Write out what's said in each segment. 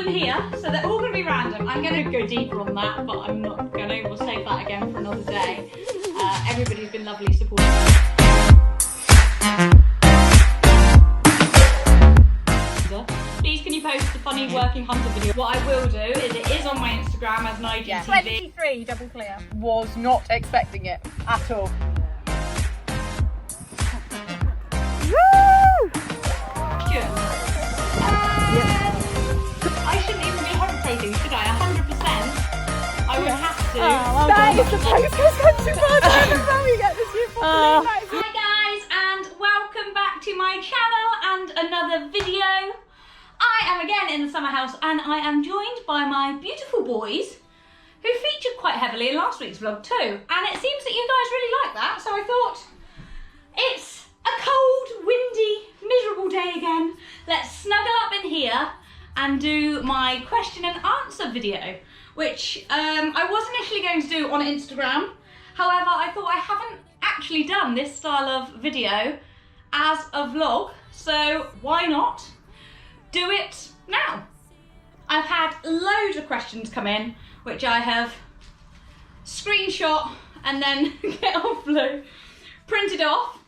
in here, so they're all going to be random. I'm going to go deeper on that, but I'm not going to. We'll save that again for another day. Everybody's been lovely supporting. Please can you post the funny working hunter video? What I will do is it is on my Instagram as an IGTV. 23 double clear. Was not expecting it at all. I shouldn't even be hesitating, should I? 100%. I would have to. That is the postcode country part. How we get this year properly. Hi guys, and welcome back to my channel and another video. I am again in the summer house and I am joined by my beautiful boys who featured quite heavily in last week's vlog too. And it seems that you guys really like that, so I thought it's a cold, windy, miserable day again. Let's snuggle up in here and do my question and answer video, which I was initially going to do on Instagram. However, I thought I haven't actually done this style of video as a vlog, so why not do it now? I've had loads of questions come in, which I have screenshot and then printed off,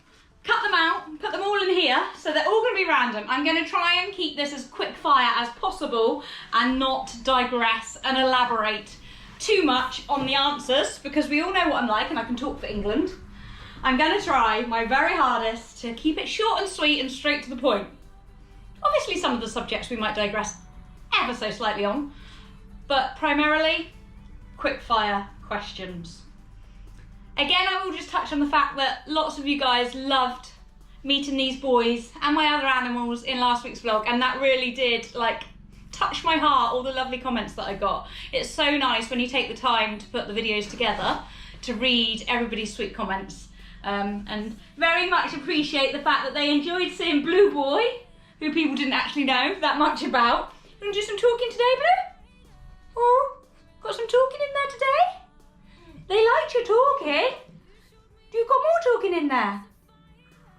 cut them out, put them all in here, so they're all going to be random. I'm going to try and keep this as quick fire as possible and not digress and elaborate too much on the answers, because we all know what I'm like and I can talk for England. I'm going to try my very hardest to keep it short and sweet and straight to the point. Obviously some of the subjects we might digress ever so slightly on, but primarily quick fire questions. Again, I will just touch on the fact that lots of you guys loved meeting these boys and my other animals in last week's vlog, and that really did touch my heart, all the lovely comments that I got. It's so nice when you take the time to put the videos together to read everybody's sweet comments, and very much appreciate the fact that they enjoyed seeing Blue Boy, who people didn't actually know that much about. You want to do some talking today, Blue? Oh, got some talking in there today? They liked your talking. You've got more talking in there.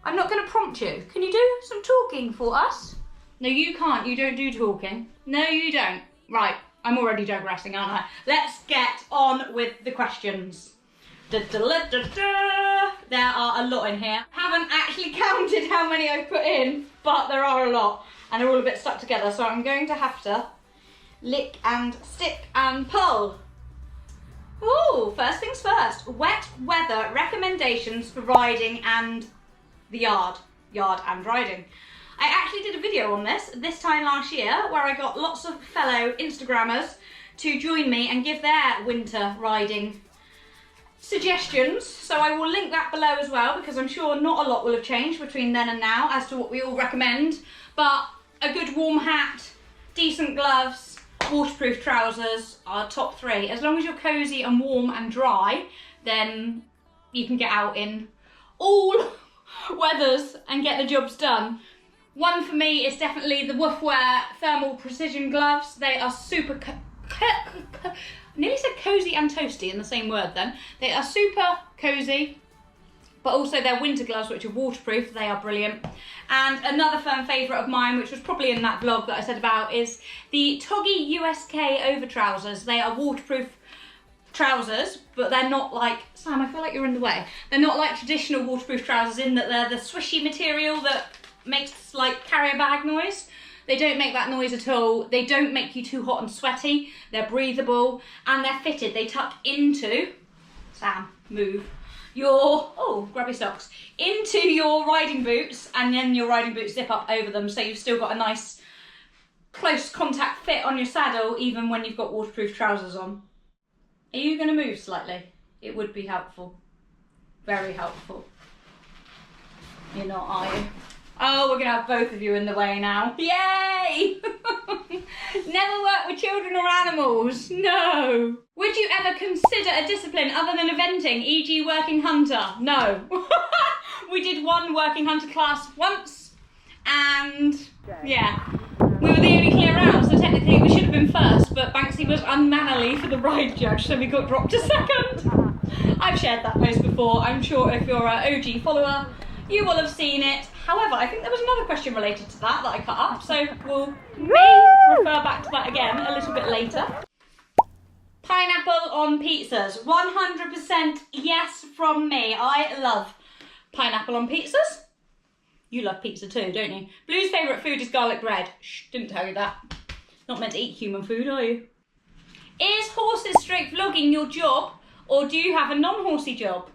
I'm not going to prompt you. Can you do some talking for us? No, you can't. You don't do talking. No, you don't. Right, I'm already digressing, aren't I? Let's get on with the questions. There are a lot in here. Haven't actually counted how many I've put in, but there are a lot. And they're all a bit stuck together, so I'm going to have to lick and stick and pull. Oh, first things first, wet weather recommendations for riding and the yard and riding. I actually did a video on this time last year where I got lots of fellow Instagrammers to join me and give their winter riding suggestions. So I will link that below as well, because I'm sure not a lot will have changed between then and now as to what we all recommend. But a good warm hat, decent gloves, waterproof trousers are top three. As long as you're cozy and warm and dry, then you can get out in all weathers and get the jobs done. One for me is definitely the Woofwear thermal precision gloves. They are super I nearly said cozy and toasty in the same word then. They are super cozy, but also they're winter gloves, which are waterproof. They are brilliant. And another firm favourite of mine, which was probably in that vlog that I said about, is the Toggy USK over trousers. They are waterproof trousers, but they're not like, Sam, I feel like you're in the way. They're not like traditional waterproof trousers in that they're the swishy material that makes like carrier bag noise. They don't make that noise at all. They don't make you too hot and sweaty. They're breathable and they're fitted. They tuck into, Sam, move, your, oh, grab your socks, into your riding boots, and then your riding boots zip up over them, so you've still got a nice close contact fit on your saddle even when you've got waterproof trousers on. Are you going to move slightly? It would be helpful. Very helpful. You're not, are you? Oh, we're going to have both of you in the way now. Yay! Never work with children or animals. No. Would you ever consider a discipline other than eventing, e.g. working hunter? No. We did one working hunter class once, and yeah, we were the only clear out, so technically we should have been first, but Banksy was unmannerly for the ride judge, so we got dropped to second. I've shared that post before. I'm sure if you're an OG follower, you will have seen it. However, I think there was another question related to that I cut up, so we'll refer back to that again a little bit later. Pineapple on pizzas. 100% yes from me. I love pineapple on pizzas. You love pizza too, don't you? Blue's favourite food is garlic bread. Shh, didn't tell you that. Not meant to eat human food, are you? Is horses straight vlogging your job, or do you have a non-horsey job?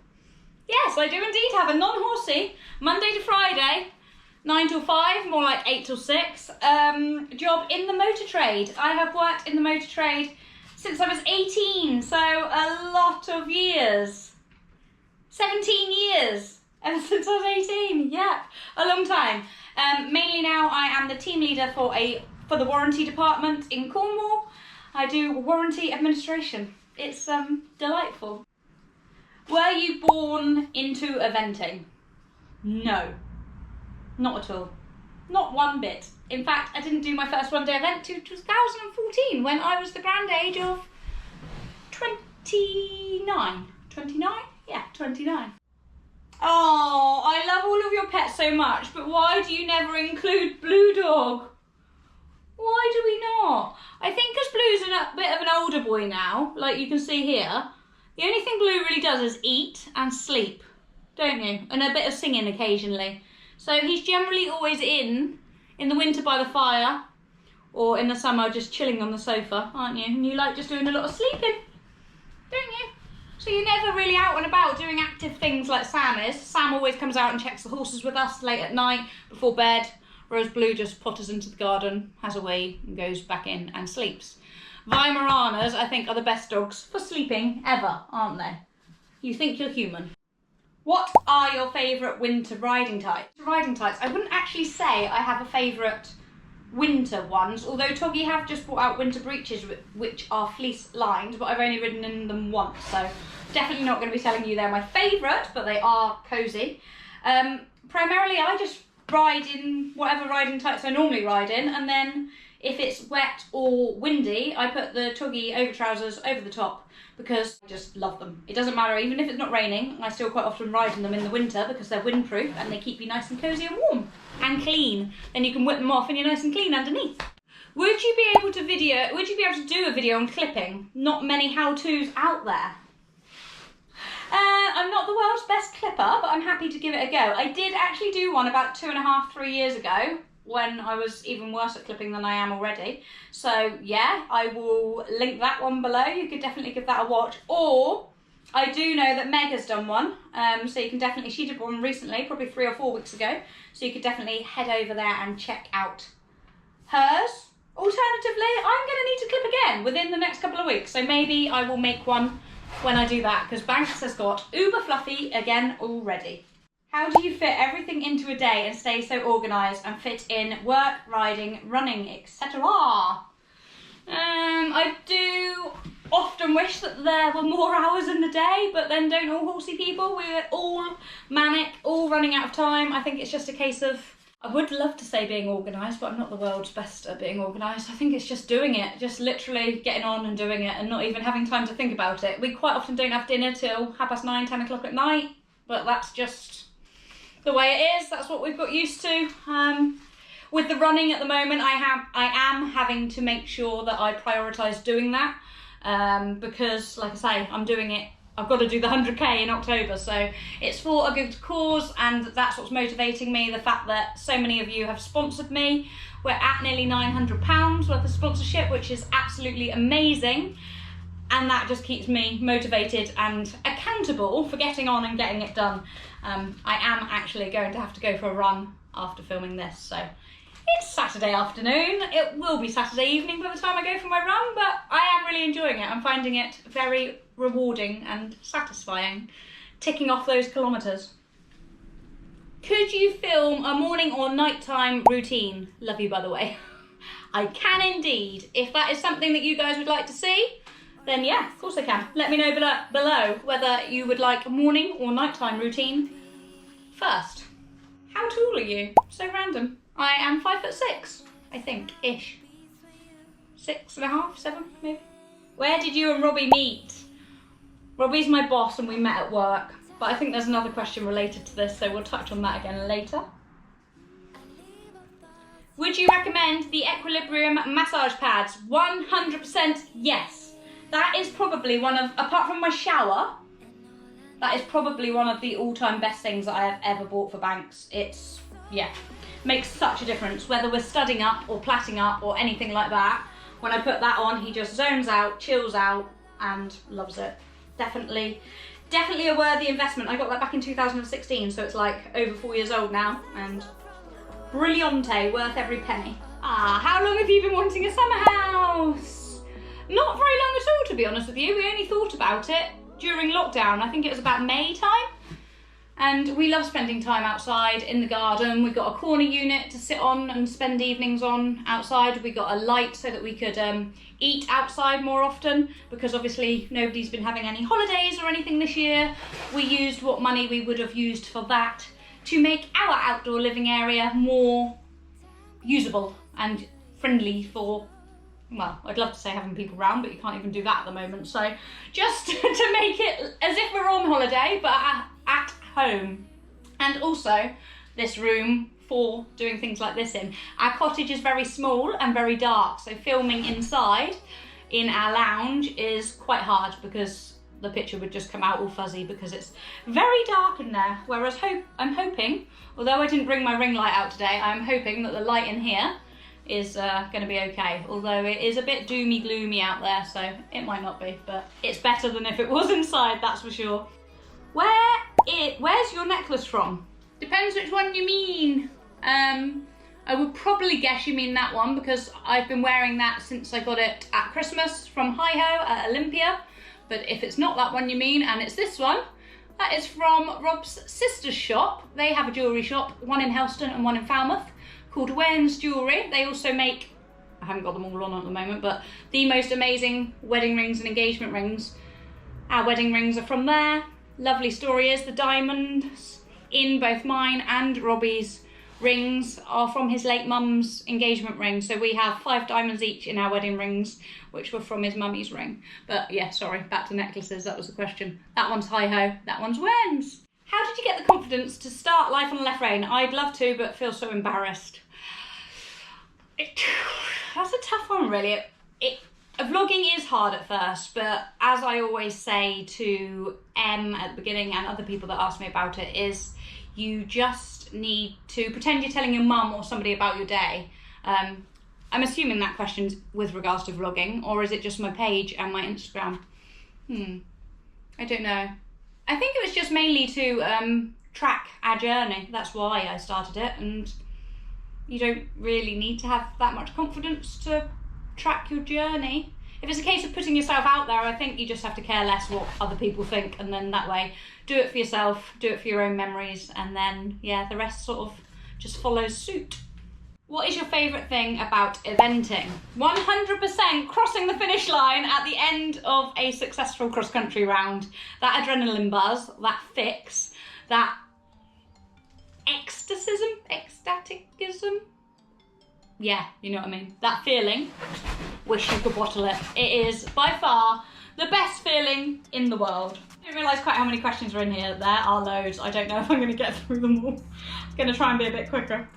Yes, I do indeed have a non-horsey, Monday to Friday, 9 till 5, more like 8 till 6, job in the motor trade. I have worked in the motor trade since I was 18, so a lot of years. 17 years. Ever since I was 18, yeah, a long time. Mainly now I am the team leader for the warranty department in Cornwall. I do warranty administration. It's delightful. Were you born into eventing? No, not at all. Not one bit. In fact, I didn't do my first one day event till 2014 when I was the grand age of 29. 29? Yeah, 29. Oh, I love all of your pets so much, but why do you never include Blue Dog? Why do we not? I think because Blue's a bit of an older boy now, like you can see here, the only thing Blue really does is eat and sleep, don't you? And a bit of singing occasionally. So he's generally always in the winter by the fire, or in the summer just chilling on the sofa, aren't you? And you like just doing a lot of sleeping, don't you? So you're never really out and about doing active things like Sam is. Sam always comes out and checks the horses with us late at night before bed, whereas Blue just potters into the garden, has a wee, and goes back in and sleeps. Weimaraners, I think, are the best dogs for sleeping ever, aren't they? You think you're human. What are your favourite winter riding types? I wouldn't actually say I have a favourite winter ones, although Toggy have just brought out winter breeches which are fleece lined, but I've only ridden in them once, so definitely not going to be telling you they're my favourite, but they are cosy. Primarily I just ride in whatever riding types I normally ride in, and then if it's wet or windy I put the Toggy over trousers over the top because I just love them. It doesn't matter, even if it's not raining, I still quite often ride in them in the winter because they're windproof and they keep you nice and cosy and warm and clean. Then you can whip them off and you're nice and clean underneath. Would you be able to do a video on clipping? Not many how-tos out there. I'm not the world's best clipper, but I'm happy to give it a go. I did actually do one about 2.5, 3 years ago when I was even worse at clipping than I am already. So yeah, I will link that one below. You could definitely give that a watch. Or I do know that Meg has done one, so you can definitely, she did one recently, probably 3 or 4 weeks ago, so you could definitely head over there and check out hers. Alternatively, I'm going to need to clip again within the next couple of weeks, so maybe I will make one when I do that, because Banks has got uber fluffy again already. How do you fit everything into a day and stay so organised and fit in work, riding, running, etc.? I do often wish that there were more hours in the day, but then don't all horsey people? We're all manic, all running out of time. I think it's just a case of, I would love to say being organised, but I'm not the world's best at being organised. I think it's just doing it, just literally getting on and doing it and not even having time to think about it. We quite often don't have dinner till 9:30, 10 o'clock at night, but that's just the way it is. That's what we've got used to. With the running at the moment, I am having to make sure that I prioritise doing that because, like I say, I'm doing it. I've got to do the 100k in October, so it's for a good cause, and that's what's motivating me. The fact that so many of you have sponsored me. We're at nearly £900 worth of sponsorship, which is absolutely amazing, and that just keeps me motivated and accountable for getting on and getting it done. I am actually going to have to go for a run after filming this, so it's Saturday afternoon. It will be Saturday evening by the time I go for my run, but I am really enjoying it. I'm finding it very rewarding and satisfying, ticking off those kilometres. Could you film a morning or nighttime routine? Love you, by the way. I can indeed. If that is something that you guys would like to see, then yeah, of course I can. Let me know below whether you would like a morning or nighttime routine first. How tall are you? So random. I am 5'6", I think, ish. 6.5, 7, maybe. Where did you and Robbie meet? Robbie's my boss and we met at work, but I think there's another question related to this, so we'll touch on that again later. Would you recommend the Equilibrium massage pads? 100% yes. That is probably one of, apart from my shower, that is probably one of the all-time best things that I have ever bought for Banks. It's, yeah, makes such a difference. Whether we're studding up or plaiting up or anything like that, when I put that on, he just zones out, chills out, and loves it. Definitely a worthy investment. I got that back in 2016, so it's like over 4 years old now, and brilliante, worth every penny. How long have you been wanting a summer house? Not very long at all, to be honest with you. We only thought about it during lockdown. I think it was about May time. And we love spending time outside in the garden. We got a corner unit to sit on and spend evenings on outside. We got a light so that we could eat outside more often, because obviously nobody's been having any holidays or anything this year. We used what money we would have used for that to make our outdoor living area more usable and friendly for, well, I'd love to say having people around, but you can't even do that at the moment. So just to make it as if we're on holiday, but at home. And also this room for doing things like this in. Our cottage is very small and very dark, so filming inside in our lounge is quite hard because the picture would just come out all fuzzy because it's very dark in there. Whereas I'm hoping, although I didn't bring my ring light out today, I'm hoping that the light in here is going to be okay. Although it is a bit doomy gloomy out there, so it might not be, but it's better than if it was inside, that's for sure. Where's your necklace from? Depends which one you mean. I would probably guess you mean that one, because I've been wearing that since I got it at Christmas from Hi-Ho at Olympia. But if it's not that one you mean, and it's this one, that is from Rob's sister's shop. They have a jewellery shop, one in Helston and one in Falmouth, called Reins Jewellery. They also make, I haven't got them all on at the moment, but the most amazing wedding rings and engagement rings. Our wedding rings are from there. Lovely story is the diamonds in both mine and Robbie's rings are from his late mum's engagement ring. So we have 5 diamonds each in our wedding rings, which were from his mummy's ring. But yeah, sorry, back to necklaces, that was the question. That one's Hi-Ho, that one's Reins. How did you get the confidence to start LifeOTLR Rein? I'd love to, but feel so embarrassed. That's a tough one, really. Vlogging is hard at first, but as I always say to Em at the beginning and other people that ask me about it, is you just need to pretend you're telling your mum or somebody about your day. I'm assuming that question's with regards to vlogging, or is it just my page and my Instagram? I don't know. I think it was just mainly to track our journey. That's why I started it, and you don't really need to have that much confidence to track your journey. If it's a case of putting yourself out there, I think you just have to care less what other people think, and then that way do it for yourself, do it for your own memories, and then yeah, the rest sort of just follows suit. What is your favourite thing about eventing? 100% crossing the finish line at the end of a successful cross-country round. That adrenaline buzz, that fix, that ecstaticism? Yeah, you know what I mean. That feeling, wish you could bottle it. It is by far the best feeling in the world. I didn't realise quite how many questions are in here. There are loads. I don't know if I'm going to get through them all. I'm going to try and be a bit quicker.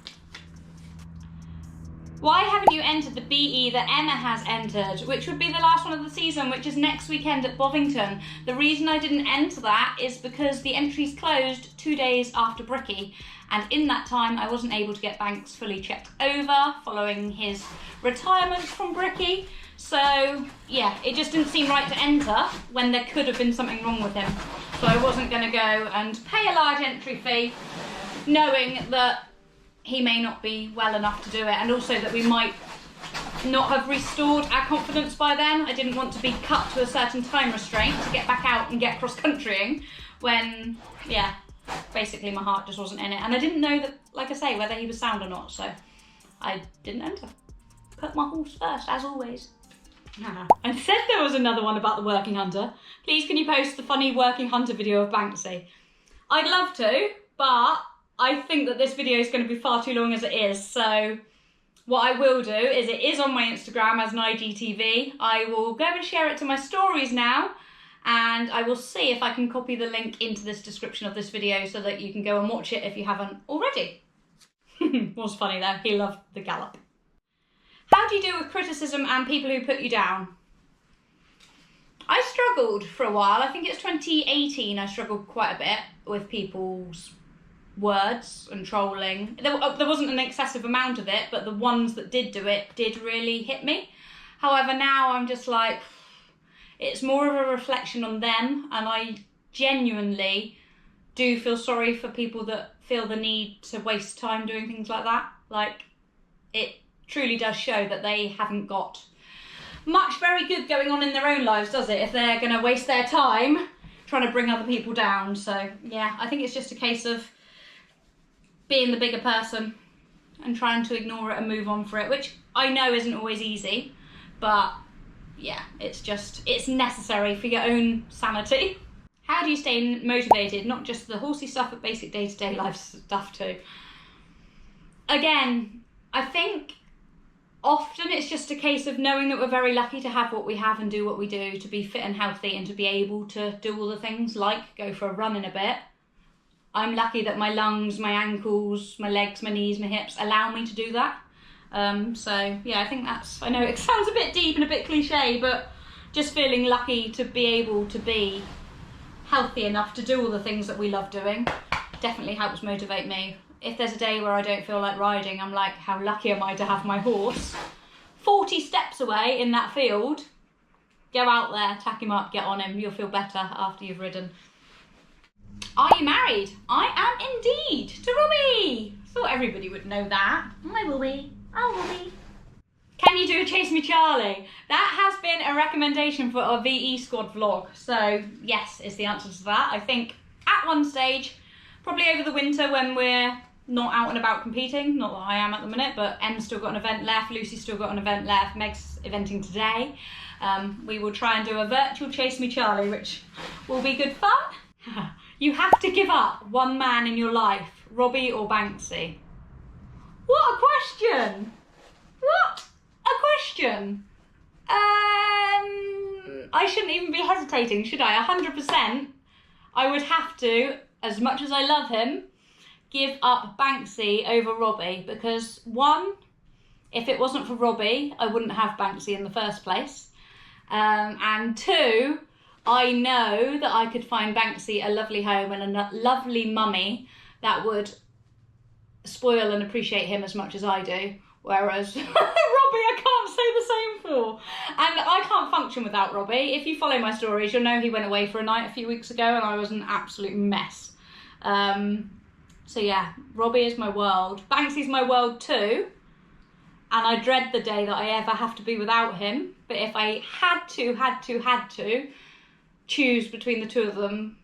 Why haven't you entered the BE that Emma has entered, which would be the last one of the season, which is next weekend at Bovington? The reason I didn't enter that is because the entries closed 2 days after Bricky, and in that time I wasn't able to get Banks fully checked over following his retirement from Bricky. So yeah, it just didn't seem right to enter when there could have been something wrong with him. So I wasn't going to go and pay a large entry fee, knowing that he may not be well enough to do it, and also that we might not have restored our confidence by then. I didn't want to be cut to a certain time restraint to get back out and get cross-countrying when, yeah, basically my heart just wasn't in it. And I didn't know that, like I say, whether he was sound or not, so I didn't enter. Put my horse first, as always. I said there was another one about the working hunter. Please can you post the funny working hunter video of Banksy? I'd love to, but I think that this video is going to be far too long as it is, so what I will do is it is on my Instagram as an IGTV. I will go and share it to my stories now, and I will see if I can copy the link into this description of this video so that you can go and watch it if you haven't already. Was funny though, he loved the gallop. How do you deal with criticism and people who put you down? I struggled for a while. I think it's 2018 I struggled quite a bit with people's words and trolling. There wasn't an excessive amount of it, but the ones that did do it did really hit me. However, now I'm just like, it's more of a reflection on them, and I genuinely do feel sorry for people that feel the need to waste time doing things like that. Like, it truly does show that they haven't got much very good going on in their own lives, does it, if they're going to waste their time trying to bring other people down. So yeah, I think it's just a case of being the bigger person and trying to ignore it and move on for it, which I know isn't always easy, but yeah, it's necessary for your own sanity. How do you stay motivated? Not just the horsey stuff, but basic day-to-day life stuff too. Again, I think often it's just a case of knowing that we're very lucky to have what we have and do what we do, to be fit and healthy and to be able to do all the things like go for a run in a bit. I'm lucky that my lungs, my ankles, my legs, my knees, my hips allow me to do that. So yeah, I think I know it sounds a bit deep and a bit cliche, but just feeling lucky to be able to be healthy enough to do all the things that we love doing definitely helps motivate me. If there's a day where I don't feel like riding, I'm like, how lucky am I to have my horse 40 steps away in that field? Go out there, tack him up, get on him, you'll feel better after you've ridden. Are you married? I am indeed, to Robbie. Thought everybody would know that. Hi Robbie, oh Robbie. Can you do a Chase Me Charlie? That has been a recommendation for our VE squad vlog. So yes is the answer to that. I think at one stage, probably over the winter when we're not out and about competing, not that I am at the minute, but Em's still got an event left, Lucy's still got an event left, Meg's eventing today. We will try and do a virtual Chase Me Charlie, which will be good fun. You have to give up one man in your life, Robbie or Banksy. What a question! What a question! I shouldn't even be hesitating, should I? 100%. I would have to, as much as I love him, give up Banksy over Robbie, because one, if it wasn't for Robbie, I wouldn't have Banksy in the first place. And two, I know that I could find Banksy a lovely home and a lovely mummy that would spoil and appreciate him as much as I do. Whereas Robbie, I can't say the same for. And I can't function without Robbie. If you follow my stories, you'll know he went away for a night a few weeks ago and I was an absolute mess. So yeah, Robbie is my world. Banksy's my world too. And I dread the day that I ever have to be without him. But if I had to choose between the two of them,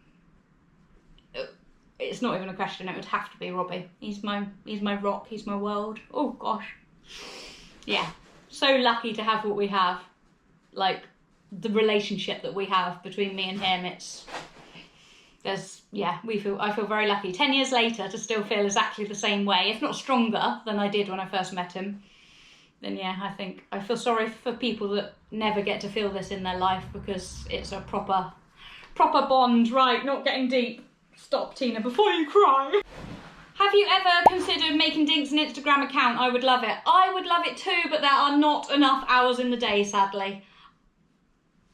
it's not even a question, it would have to be Robbie. He's my rock, he's my world. Oh gosh. Yeah, so lucky to have what we have. Like, the relationship that we have between me and him, I feel very lucky. 10 years later to still feel exactly the same way, if not stronger than I did when I first met him. Then yeah, I think I feel sorry for people that never get to feel this in their life, because it's a proper bond. Right, not getting deep. Stop, Tina, before you cry. Have you ever considered making Dinks an Instagram account? I would love it. I would love it too, but there are not enough hours in the day, sadly.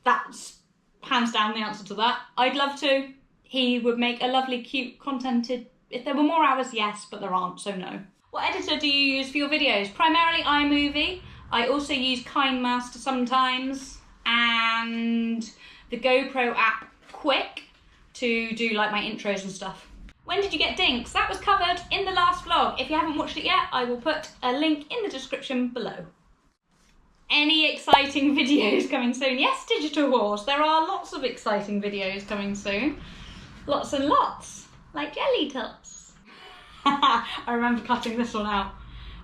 That's hands down the answer to that. I'd love to. He would make a lovely, cute, contented... If there were more hours, yes, but there aren't, so no. What editor do you use for your videos? Primarily iMovie. I also use KineMaster sometimes, and the GoPro app Quick to do like my intros and stuff. When did you get Dinks? That was covered in the last vlog. If you haven't watched it yet, I will put a link in the description below. Any exciting videos coming soon? Yes, Digital Horse. There are lots of exciting videos coming soon. Lots and lots, like jelly tots. I remember cutting this one out.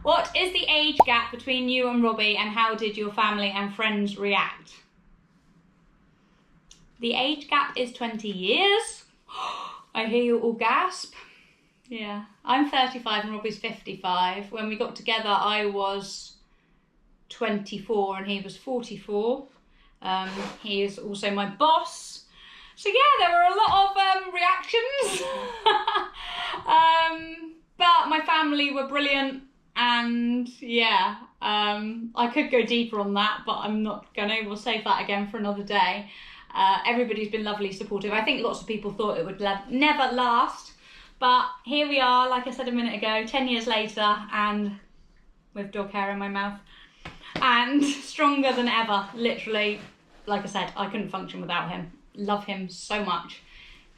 What is the age gap between you and Robbie, and how did your family and friends react? The age gap is 20 years. I hear you all gasp. Yeah, I'm 35 and Robbie's 55. When we got together, I was 24 and he was 44. He is also my boss. So yeah, there were a lot of reactions. But my family were brilliant, and yeah, I could go deeper on that, but I'm not gonna. We'll save that again for another day. Everybody's been lovely, supportive. I think lots of people thought it would never last, but here we are, like I said a minute ago, 10 years later, and with dog hair in my mouth, and stronger than ever, literally. Like I said, I couldn't function without him. Love him so much.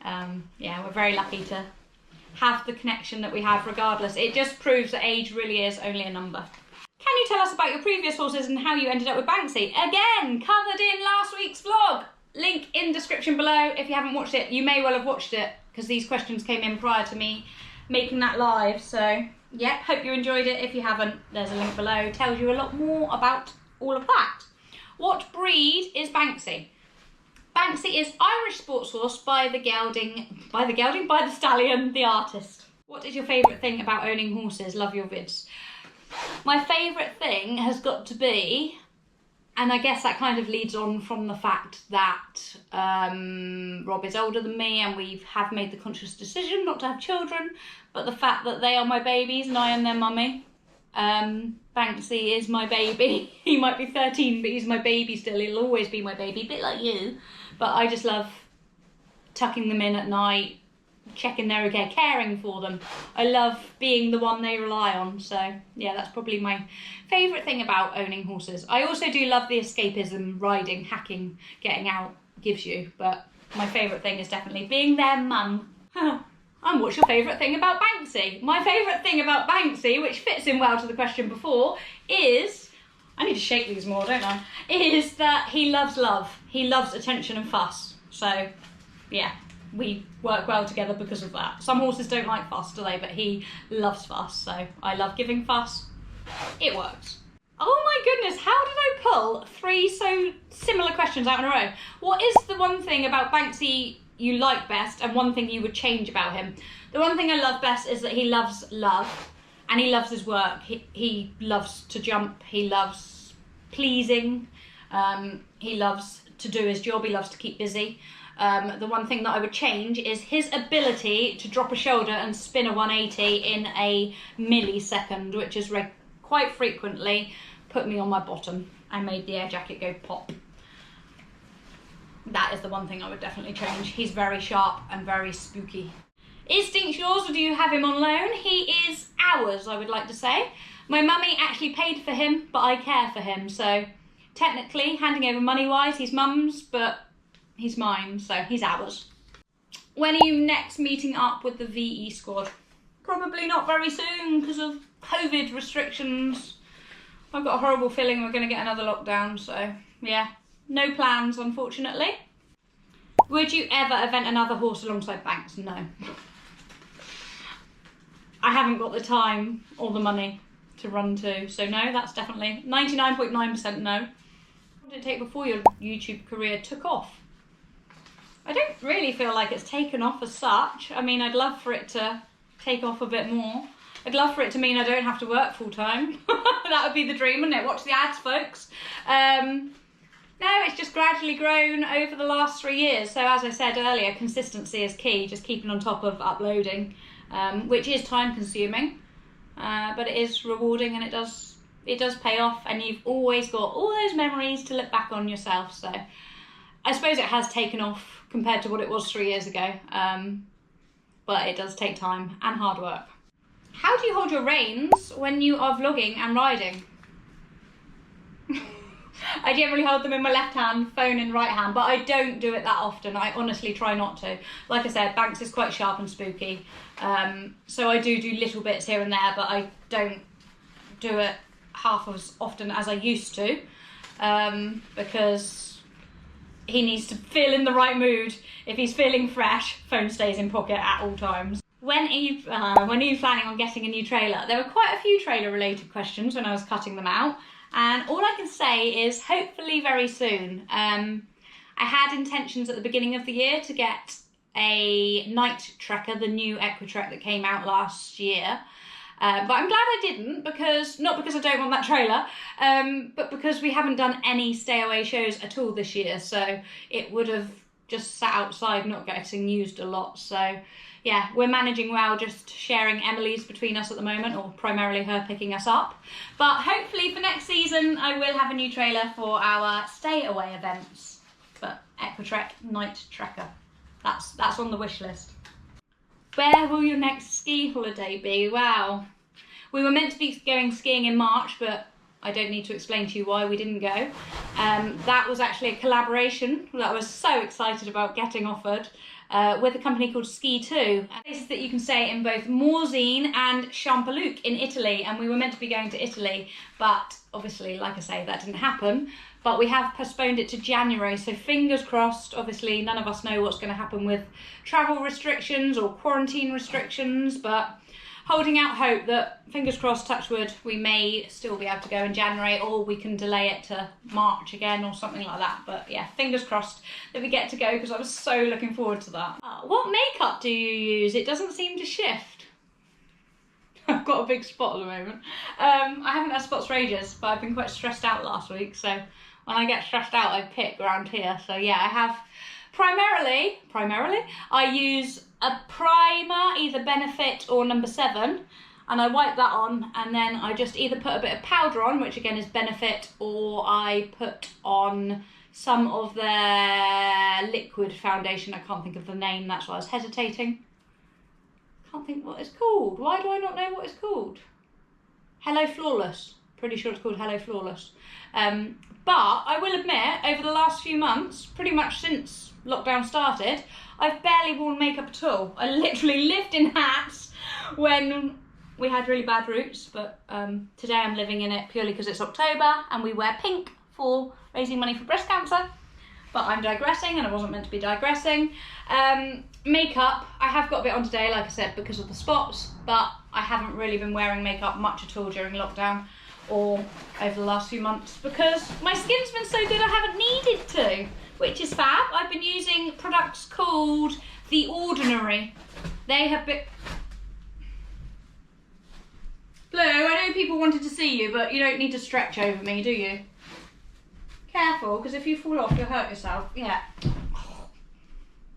Yeah, we're very lucky to have the connection that we have regardless. It just proves that age really is only a number. Can you tell us about your previous horses and how you ended up with Banksy? Again, covered in last week's vlog. Link in description below. If you haven't watched it, you may well have watched it because these questions came in prior to me making that live. So yeah, hope you enjoyed it. If you haven't, there's a link below. Tells you a lot more about all of that. What breed is Banksy? Banksy is Irish sports horse by the stallion, the artist. What is your favourite thing about owning horses? Love your vids. My favourite thing has got to be, and I guess that kind of leads on from the fact that Rob is older than me and we have made the conscious decision not to have children, but the fact that they are my babies and I am their mummy. Banksy is my baby. He might be 13, but he's my baby still. He'll always be my baby, a bit like you. But I just love tucking them in at night, checking they're okay, caring for them. I love being the one they rely on. So yeah, that's probably my favourite thing about owning horses. I also do love the escapism, riding, hacking, getting out gives you. But my favourite thing is definitely being their mum. And what's your favourite thing about Banksy? My favourite thing about Banksy, which fits in well to the question before, is, I need to shake these more, don't I? Is that he loves love. He loves attention and fuss. So, yeah, we work well together because of that. Some horses don't like fuss, do they? But he loves fuss, so I love giving fuss. It works. Oh my goodness, how did I pull 3 so similar questions out in a row? What is the one thing about Banksy you like best and one thing you would change about him? The one thing I love best is that he loves love and he loves his work. He loves to jump, he loves pleasing, he loves to do his job, he loves to keep busy. The one thing that I would change is his ability to drop a shoulder and spin a 180 in a millisecond, which is quite frequently put me on my bottom and made the air jacket go pop. That is the one thing I would definitely change. He's very sharp and very spooky. Is Dinks yours or do you have him on loan? He is ours, I would like to say. My mummy actually paid for him, but I care for him. So technically, handing over money-wise, he's mum's, but he's mine, so he's ours. When are you next meeting up with the VE squad? Probably not very soon because of COVID restrictions. I've got a horrible feeling we're going to get another lockdown, so yeah. No plans, unfortunately. Would you ever event another horse alongside Banks? No. I haven't got the time or the money to run to, so no, that's definitely 99.9% no. What did it take before your YouTube career took off? I don't really feel like it's taken off as such. I mean, I'd love for it to take off a bit more. I'd love for it to mean I don't have to work full time. That would be the dream, wouldn't it? Watch the ads, folks. No, it's just gradually grown over the last 3 years. So as I said earlier, consistency is key, just keeping on top of uploading, which is time consuming, but it is rewarding and it does pay off, and you've always got all those memories to look back on yourself. So I suppose it has taken off compared to what it was 3 years ago, but it does take time and hard work. How do you hold your reins when you are vlogging and riding? I generally hold them in my left hand, phone in right hand, but I don't do it that often. I honestly try not to. Like I said, Banks is quite sharp and spooky, so I do little bits here and there, but I don't do it half as often as I used to, because he needs to feel in the right mood. If he's feeling fresh, phone stays in pocket at all times. When are you planning on getting a new trailer? There were quite a few trailer related questions when I was cutting them out. And all I can say is hopefully very soon. I had intentions at the beginning of the year to get a night trekker, the new Equitrek that came out last year. But I'm glad I didn't, not because I don't want that trailer, but because we haven't done any stay away shows at all this year. So it would have just sat outside, not getting used a lot. So yeah, we're managing well, just sharing Emily's between us at the moment, or primarily her picking us up. But hopefully for next season, I will have a new trailer for our stay away events. But Equitrek Night Trekker, that's on the wish list. Where will your next ski holiday be? Wow. We were meant to be going skiing in March, but I don't need to explain to you why we didn't go. That was actually a collaboration that I was so excited about getting offered with a company called Ski2. Places that you can stay in both Morzine and Champoluc in Italy, and we were meant to be going to Italy, but obviously, like I say, that didn't happen. But we have postponed it to January, so fingers crossed. Obviously, none of us know what's going to happen with travel restrictions or quarantine restrictions, but holding out hope that, fingers crossed, touch wood, we may still be able to go in January, or we can delay it to March again or something like that. But yeah, fingers crossed that we get to go, because I was so looking forward to that. What makeup do you use? It doesn't seem to shift. I've got a big spot at the moment. I haven't had spots for ages, but I've been quite stressed out last week, so when I get stressed out, I pick around here. So yeah, I have primarily, I use a primer, either Benefit or number 7, and I wipe that on, and then I just either put a bit of powder on, which again is Benefit, or I put on some of their liquid foundation. I can't think of the name, that's why I was hesitating. Can't think what it's called. Why do I not know what it's called? Hello Flawless. Pretty sure it's called Hello Flawless. But I will admit, over the last few months, pretty much since lockdown started, I've barely worn makeup at all. I literally lived in hats when we had really bad roots, but today I'm living in it purely because it's October and we wear pink for raising money for breast cancer. But I'm digressing, and I wasn't meant to be digressing. Makeup, I have got a bit on today, like I said, because of the spots, but I haven't really been wearing makeup much at all during lockdown or over the last few months, because my skin's been so good I haven't needed to, which is fab. I've been using products called The Ordinary. They have been... Blue, I know people wanted to see you, but you don't need to stretch over me, do you? Careful, because if you fall off, you'll hurt yourself. Yeah.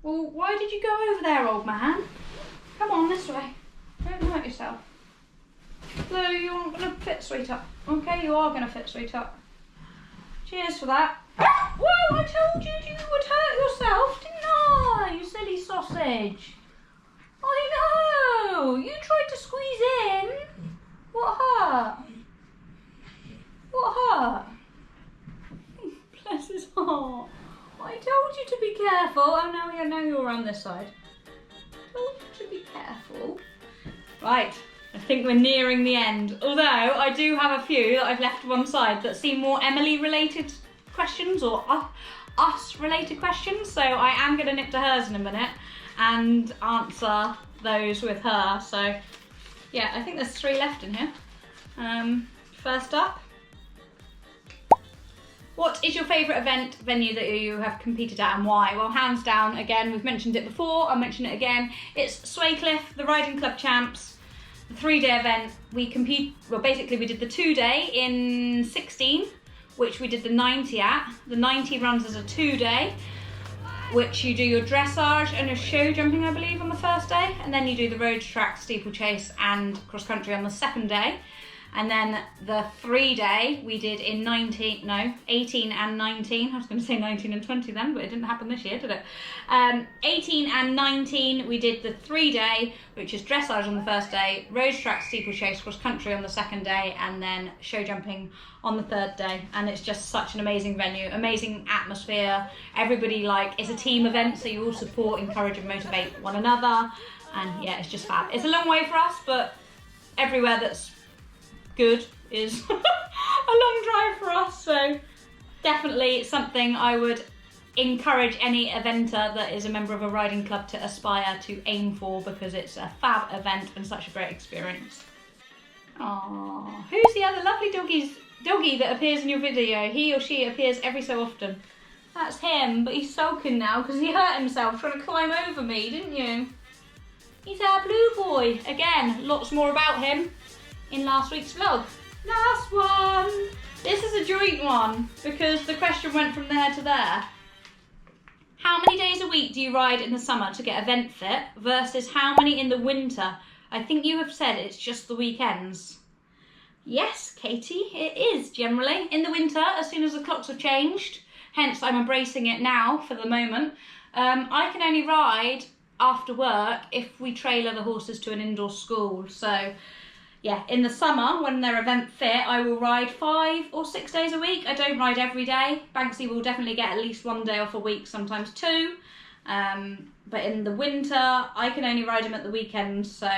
Well, why did you go over there, old man? Come on, this way. Don't hurt yourself. Blue, you aren't going to fit, sweetheart. Okay, you are going to fit, sweetheart. Cheers for that. Whoa, I told you you would hurt yourself, didn't I? You silly sausage. I know. You tried to squeeze in. What hurt? What hurt? Bless his heart. I told you to be careful. Oh, now you're on this side. Told you to be careful. Right. I think we're nearing the end, although I do have a few that I've left to one side that seem more Emily related questions or us related questions, so I am going to nip to hers in a minute and answer those with her. So yeah, I think there's 3 left in here. First up, what is your favourite event venue that you have competed at and why? Well, hands down, again, we've mentioned it before, I'll mention it again, it's Swaycliffe, the Riding Club Champs. The 3-day event, we did the 2-day in 16, which we did the 90 at. The 90 runs as a 2-day, which you do your dressage and your show jumping, I believe, on the first day, and then you do the road track, steeplechase and cross country on the second day. And then the 3-day we did in 18 and 19. I was going to say 19 and 20 then, but it didn't happen this year, did it? 18 and 19 we did the 3-day, which is dressage on the first day, road track, steeplechase, cross country on the second day, and then show jumping on the 3rd day. And it's just such an amazing venue, amazing atmosphere. Everybody, it's a team event, so you all support, encourage and motivate one another. And yeah, it's just fab. It's a long way for us, but everywhere that's good is a long drive for us, so definitely something I would encourage any eventer that is a member of a riding club to aspire to aim for, because it's a fab event and such a great experience. Aww, who's the other lovely doggy that appears in your video? He or she appears every so often. That's him, but he's sulking now because he hurt himself trying to climb over me, didn't you? He's our blue boy. Again, lots more about him in last week's vlog. Last one. This is a joint one because the question went from there to there. How many days a week do you ride in the summer to get event fit versus how many in the winter? I think you have said it's just the weekends. Yes, Katie, it is generally. In the winter, as soon as the clocks have changed, hence I'm embracing it now for the moment, I can only ride after work if we trailer the horses to an indoor school. So yeah, in the summer when they're event fit, I will ride 5 or 6 days a week. I don't ride every day. Banksy will definitely get at least 1 day off a week, sometimes 2. But in the winter, I can only ride him at the weekends. So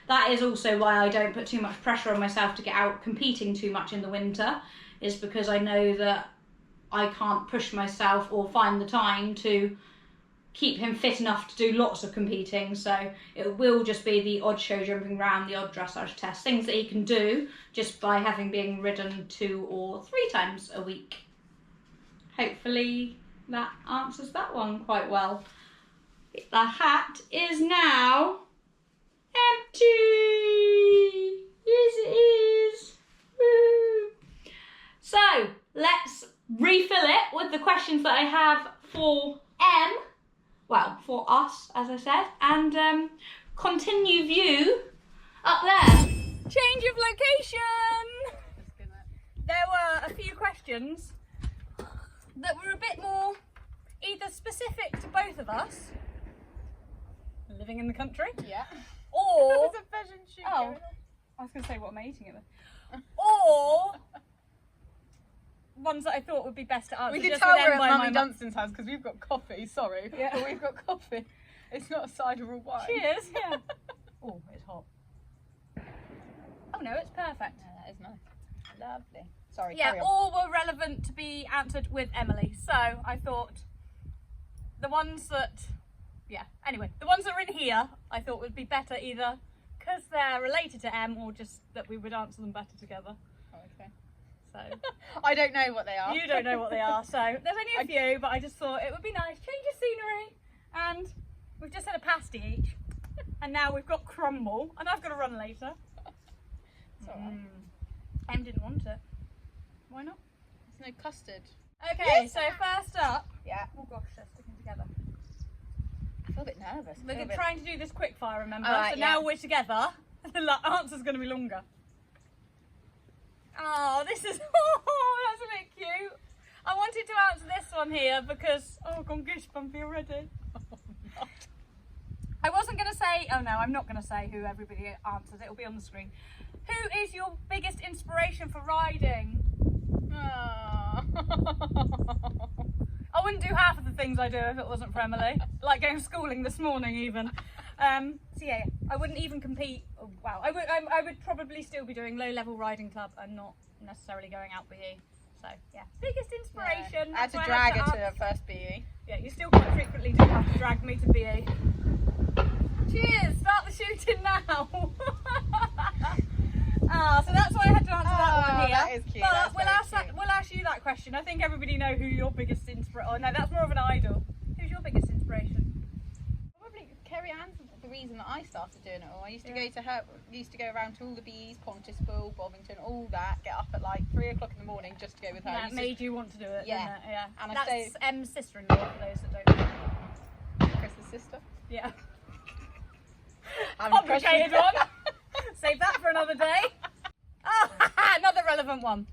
that is also why I don't put too much pressure on myself to get out competing too much in the winter, is because I know that I can't push myself or find the time to keep him fit enough to do lots of competing. So it will just be the odd show jumping round, the odd dressage test, things that he can do just by having been ridden 2 or 3 times a week. Hopefully that answers that one quite well. The hat is now empty. Yes, it is. Woo. So let's refill it with the questions that I have for M. Well, for us, as I said, and continue view up there. Change of location. There were a few questions that were a bit more either specific to both of us, living in the country, Yeah. or There's a pheasant shoot oh, going on. I was going to say what am I eating it with, or ones that I thought would be best to answer. We could just tell with we're them at by Mummy my Dunstan's house because we've got coffee, sorry. Yeah. But we've got coffee. It's not a cider or wine. Cheers. Yeah. Oh, it's hot. Oh no, it's perfect. Yeah, that is nice. Lovely. Sorry, Yeah, carry on. all were relevant to be answered with Emily. So I thought the ones that, anyway, the ones that are in here, I thought would be better either because they're related to Em or just that we would answer them better together. Oh, okay. So I don't know what they are. you don't know what they are. So there's only a few, but I just thought it would be nice, change of scenery, and we've just had a pasty each, and now we've got crumble, and I've got to run later. It's alright. Em didn't want it. Why not? There's no custard. Okay, so first up, Yeah. oh gosh, they're sticking together. I feel a bit nervous. We're trying to do this quick fire, remember? Alright, so yeah. now we're together. The answer's going to be longer. Oh, this is, oh, that's a bit cute. I wanted to answer this one here because, oh, I've gone goosebumpy already. I wasn't going to say, oh no, I'm not going to say who everybody answers. It'll be on the screen. Who is your biggest inspiration for riding? I wouldn't do half of the things I do if it wasn't for Emily. Like going schooling this morning even. So yeah, I wouldn't even compete. Oh, wow, I would probably still be doing low-level riding club and not necessarily going out BE. So yeah, biggest inspiration. Yeah. I had that's to why drag her ask. to her first BE. Yeah, you still quite frequently do have to drag me to BE. Cheers! Start the shooting now. So that's why I had to answer that one here. That is cute. But That's we'll very ask cute. that. We'll ask you that question. I think everybody know who your biggest inspiration. Oh no, that's more of an idol. Who's your biggest inspiration? Probably Kerry Ann's the reason that I started doing it all. I used to go to her, used to go around to all the BEs, Pontypool, Bovington, all that. Get up at like 3 o'clock in the morning just to go with her. That made you want to do it, Yeah. didn't it? Yeah. And I that's stayed- Em's sister-in-law for those that don't know. Chris's sister. Yeah. I'm a Complicated crush. one. Save that for another day. Oh, another relevant one.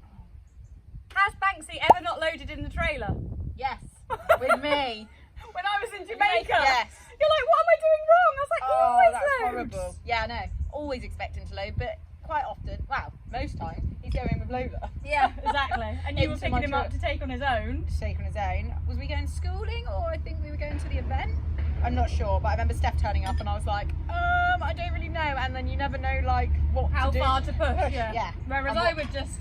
Has Banksy ever not loaded in the trailer? Yes, with me. When I was in Jamaica. Yes. You're like, what am I doing wrong? I was like, he Oh, always that's loads. horrible. Yeah, I know. Always expecting to load, but quite often, well, most times, he's going with Lola. Yeah, exactly. And you were Into picking my him up trip. to take on his own. To take on his own. Was we going schooling or I think we were going to the event? I'm not sure, but I remember Steph turning up and I was like, I don't really know. And then you never know, like, what How to do. far to push, yeah. Yeah. Whereas And I what- would just,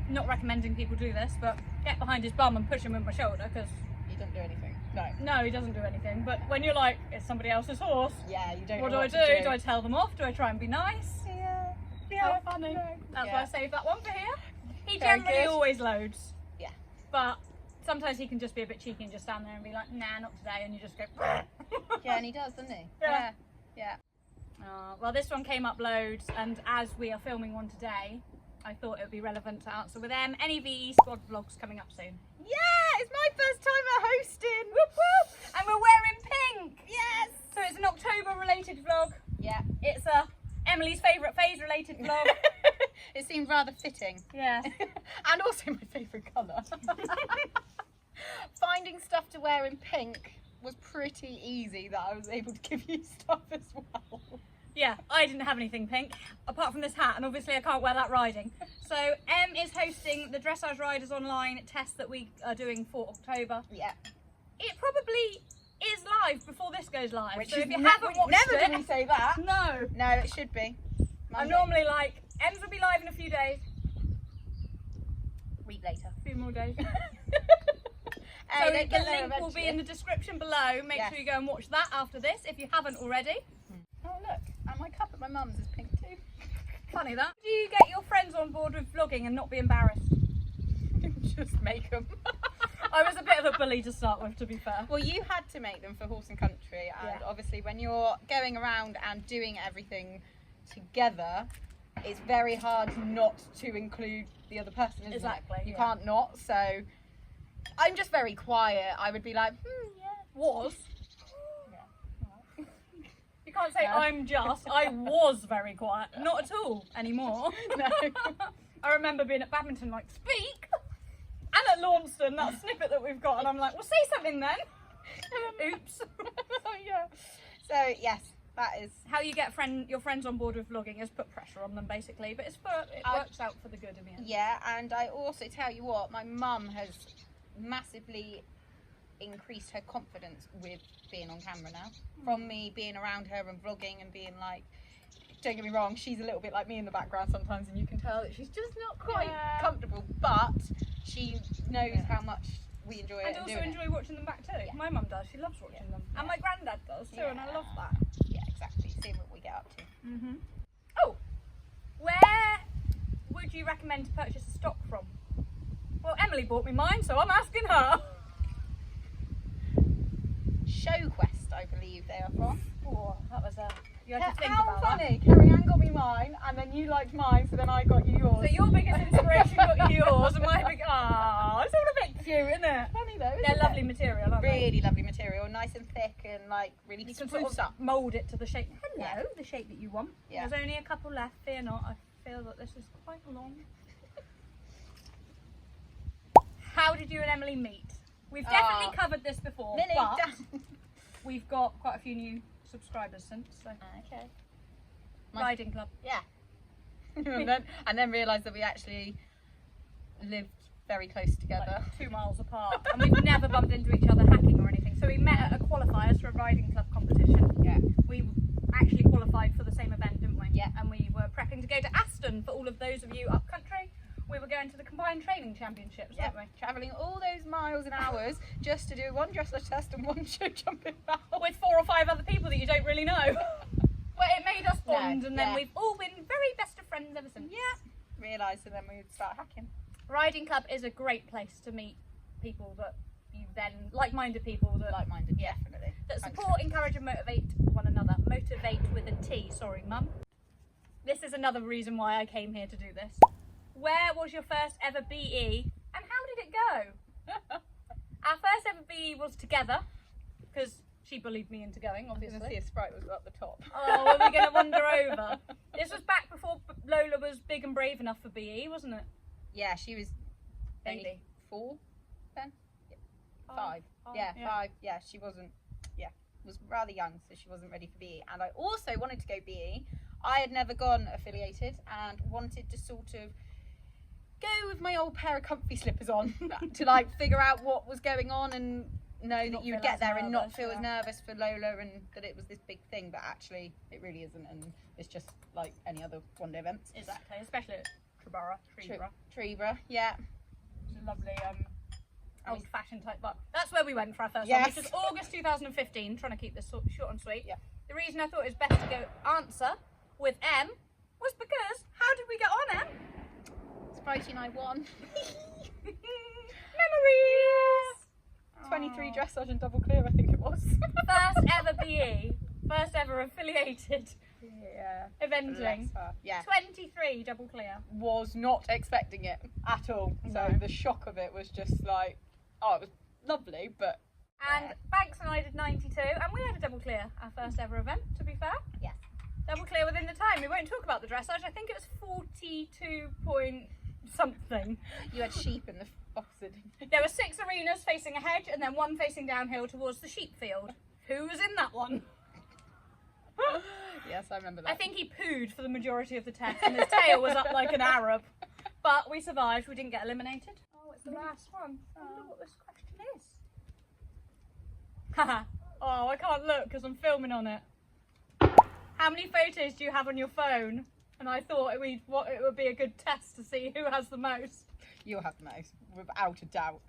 not recommending people do this, but get behind his bum and push him with my shoulder, because He doesn't do anything. No. no, he doesn't do anything. But when you're like, it's somebody else's horse, Yeah, you don't what know do I what do? to Do I tell them off? Do I try and be nice? Yeah. How funny. no. That's Yeah. why I saved that one for here. He Very generally good. always loads. Yeah. But sometimes he can just be a bit cheeky and just stand there and be like, nah, not today, and you just go, Yeah, and he does, doesn't he? Yeah. Yeah. Well, this one came up loads, and as we are filming one today, I thought it would be relevant to answer with them. Any VE squad vlogs coming up soon. Yeah, it's my first time at hosting. Whoop whoop! And rather fitting. Yeah. And also my favourite colour. Finding stuff to wear in pink was pretty easy, that I was able to give you stuff as well. Yeah, I didn't have anything pink, apart from this hat, and obviously I can't wear that riding. So Em is hosting the Dressage Riders Online test that we are doing for October. Yeah. It probably is live before this goes live. Which so is if you haven't watched never it, did we say that. no. No, it should be. I'm normally like, Em's will be live in a few days. Week later. A few more days. Hey, So they the get there link will be in the description below. Make Yes. sure you go and watch that after this if you haven't already. Oh look, and my cup at my mum's is pink too. Funny that. Do you get your friends on board with vlogging and not be embarrassed? Just make them. I was a bit of a bully to start with, to be fair. Well, you had to make them for Horse and Country, and Yeah. obviously when you're going around and doing everything together, it's very hard not to include the other person, isn't Exactly, it? You yeah. can't not, so I'm just very quiet. I would be like, yeah. Was. Yeah. You can't say No. I'm just. I was very quiet. Not at all anymore. No. I remember being at badminton like, speak! And at Launceston, that snippet that we've got, and I'm like, well, say something then. Oops. Yeah. So yes, that is. How you get your friends on board with vlogging is put pressure on them, basically, but it works out for the good in the end. Yeah, and I also tell you what, my mum has massively increased her confidence with being on camera now. From me being around her and vlogging and being like, don't get me wrong, she's a little bit like me in the background sometimes, and you can tell that she's just not quite comfortable, but she knows how much we enjoy it And and also doing enjoy watching them back too. Yeah. My mum does, she loves watching them. And my granddad does too, and I love that. it. Yeah, exactly. Seeing what we get up to. Oh, where would you recommend to purchase a stock from? Well, Emily bought me mine, so I'm asking her. Show Quest, I believe they are from. Oh, that was you had to think How about funny! Carrie Ann got me mine, and then you liked mine, so then I got you yours. that. So your biggest inspiration got you yours, and my big. Ah, it's all a bit cute, isn't it? Funny though, isn't They're it? lovely material, aren't they? Really lovely material, nice and thick, and like really You can spruce sort of up. mould it to the shape. Hello, Yeah. the shape that you want. Yeah. There's only a couple left. Fear not. I feel that this is quite long. How did you and Emily meet? We've definitely covered this before, Millie, but we've got quite a few new subscribers since. So. okay. Riding club. Yeah. and then realised that we actually lived very close together. Like 2 miles apart, and we've never bumped into each other hacking or anything. So we met at a qualifiers for a riding club competition. Yeah. We actually qualified for the same event, didn't we? Yeah. And we were prepping to go to Aston. For all of those of you up country, we were going to the combined training championships, Yeah, weren't travelling all those miles and hours just to do one dressage test and one show jumping we? battle. With 4 or 5 other people that you don't really know. But it made us bond, and then yeah. we've all been very best of friends ever since. Yeah. Realised, and then we would start hacking. Riding club is a great place to meet people that you then like-minded people that Like-minded, definitely. that support, encourage, and motivate one another. Motivate with a T. Sorry, Mum. This is another reason why I came here to do this. Where was your first ever BE, and how did it go? Our first ever BE was together, because she bullied me into going, I was going to see obviously. if Sprite was up the top. Oh, were we going to wander over? This was back before Lola was big and brave enough for BE, wasn't it? Yeah, she was Baby. only 4 then? Yeah. 5. Five, Yeah, yeah. 5. Yeah, she wasn't, was rather young, so she wasn't ready for BE. And I also wanted to go BE. I had never gone affiliated and wanted to sort of go with my old pair of comfy slippers on to like figure out what was going on and know Not that you'd feel get as there and not nervous, feel as yeah. nervous for Lola and that it was this big thing, but actually it really isn't, and it's just like any other one-day event. Exactly, especially at Treborough. Treborough, yeah. It's a lovely old-fashioned type bar. That's where we went for our first Yes. time, which is August 2015, trying to keep this short and sweet. Yeah. The reason I thought it was best to go answer with M was because, how did we get on, Em? Spritey and I won. Memories! 23 Aw. dressage and double clear, I think it was. First ever BE, first ever affiliated Yeah. eventing. Bless her. Yeah. 23 double clear. Was not expecting it at all. So No. the shock of it was just like, oh, it was lovely, but And Banks and I did 92, and we had a double clear, our first ever event, to be fair. yes. Double clear within the time. We won't talk about the dressage. I think it was 42 point something. You had sheep in the opposite. There were 6 arenas facing a hedge and then 1 facing downhill towards the sheep field. Who was in that one? Yes, I remember that. I think he pooed for the majority of the test and his tail was up like an Arab. But we survived. We didn't get eliminated. Oh, it's the last one. I wonder what this question is. Haha. Oh, I can't look because I'm filming on it. How many photos do you have on your phone? And I thought it would be a good test to see who has the most. You'll have the most, without a doubt.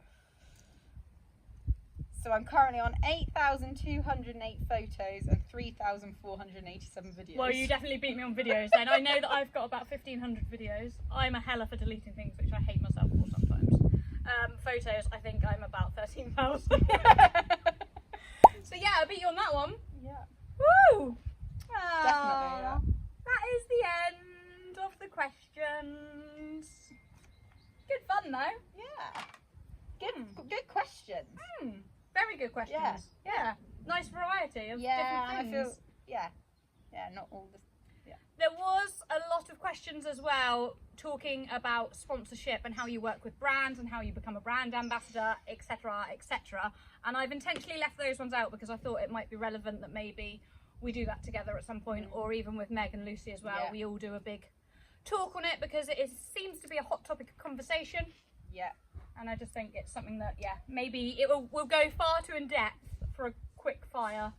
So I'm currently on 8,208 photos and 3,487 videos. Well, you definitely beat me on videos then. I know that I've got about 1,500 videos. I'm a hella for deleting things, which I hate myself for sometimes. Photos, I think I'm about 13,000. So yeah, I beat you on that one. Yeah. Woo! Definitely, yeah. That is the end of the questions. Good fun though. Yeah. Good questions. Very good questions. Yeah. Nice variety of Yeah, different things. I feel, yeah, not all the, There was a lot of questions as well talking about sponsorship and how you work with brands and how you become a brand ambassador, etc, etc. And I've intentionally left those ones out because I thought it might be relevant that maybe we do that together at some point, or even with Meg and Lucy as well. Yeah. We all do a big talk on it because it seems to be a hot topic of conversation. yeah. And I just think it's something that, maybe we'll go far too in depth for a quick fire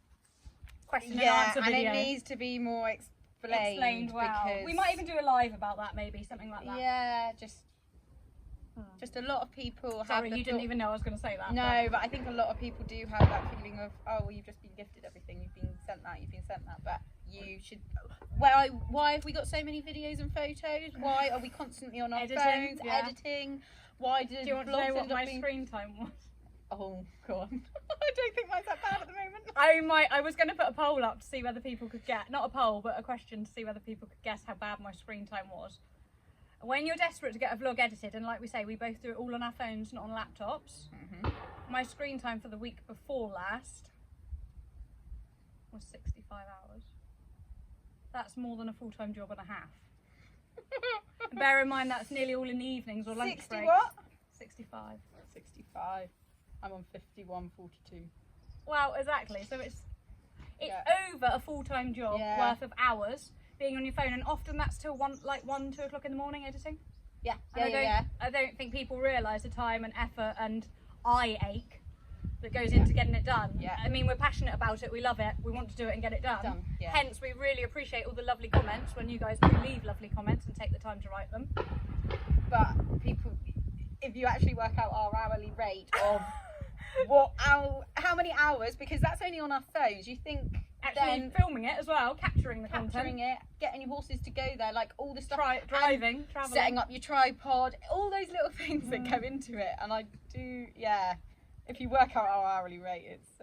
question and answer video. And it needs to be more explained well. because We might even do a live about that, maybe something like that. yeah, just a lot of people have. Sorry, you didn't even know I was going to say that. No, but I think a lot of people do have that feeling of, oh, well, you've just been gifted everything, you've been sent that, but you should. Why have we got so many videos and photos? Why are we constantly on our phones editing? Why do you want to know what my screen time was? Oh, go on. I don't think mine's that bad at the moment. I was going to put a poll up to see whether people could not a poll, but a question to see whether people could guess how bad my screen time was. When you're desperate to get a vlog edited, and like we say, we both do it all on our phones, not on laptops. My screen time for the week before last was 65 hours. That's more than a full-time job and a half. And bear in mind that's nearly all in the evenings or lunch 60 breaks. what? 65. 65. I'm on 51.42. Well, exactly. So it's over a full-time job worth of hours being on your phone, and often that's till 1, 2 o'clock in the morning editing. Yeah, I don't think people realise the time and effort and eye ache that goes into getting it done. Yeah. I mean, we're passionate about it, we love it, we want to do it and get it done. Hence, we really appreciate all the lovely comments when you guys do leave lovely comments and take the time to write them. But people, if you actually work out our hourly rate of how many hours, because that's only on our phones, you think actually filming it as well, capturing the content, getting your horses to go there, like all the stuff, driving, traveling, setting up your tripod, all those little things that go into it. And I do, if you work out our hourly rate, it's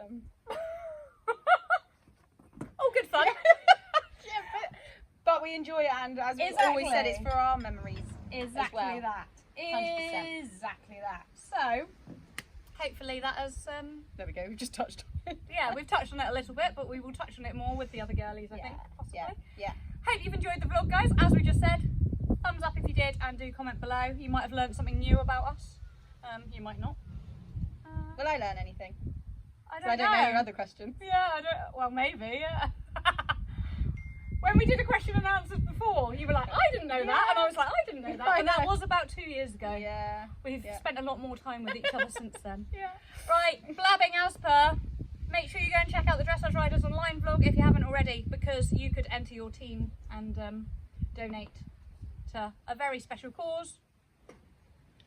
all good fun. but we enjoy it, and as we always said, it's for our memories. Exactly as well. that. 100%. Exactly that. So hopefully that has there we go, we've just touched on it. Yeah, we've touched on it a little bit, but we will touch on it more with the other girlies, I think, possibly. Yeah. Hope you've enjoyed the vlog, guys. As we just said, thumbs up if you did, and do comment below. You might have learned something new about us. You might not. Will I learn anything? I don't know your other question. Yeah, well, maybe, yeah. When we did a question and answers before, you were like, I didn't know that, and I was like, I didn't know that. And that was about 2 years ago. Yeah. We've spent a lot more time with each other since then. Yeah. Right, blabbing as per. Make sure you go and check out the Dressage Riders Online vlog if you haven't already, because you could enter your team and donate to a very special cause.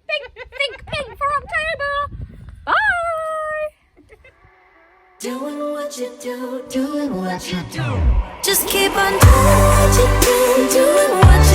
Think pink for October! Bye! Doing what you do, doing what you do. Just keep on doing what you do, doing what you do.